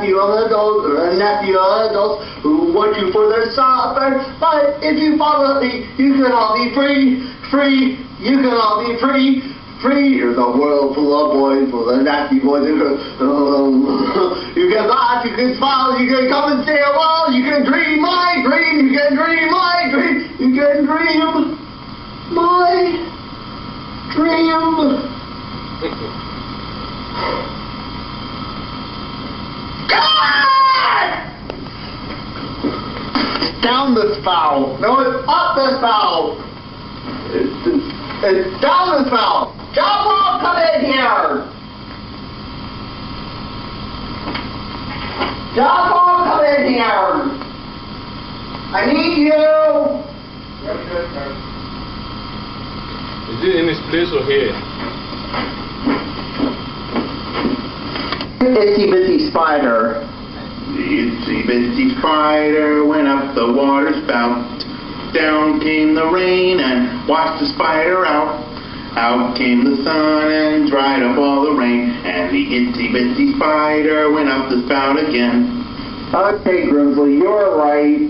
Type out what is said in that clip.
nephew adults who want you for their supper. But if you follow me, you can all be free, free. You can all be free, free. Here's a world full of boys, full of nasty boys. You can laugh, you can smile, you can come and say a while. You can dream my dream, you can dream my dream, you can dream my dream. Down the spout. No, it's up the spout. It's down the spout. John Paul, come in here. John Paul, come in here. I need you. Yes, sir. Is it in this place or here? Itsy Bitsy Spider. The itsy bitsy spider went up the water spout. Down came the rain and washed the spider out. Out came the sun and dried up all the rain. And the itsy bitsy spider went up the spout again. Okay, Grimsley, you're right.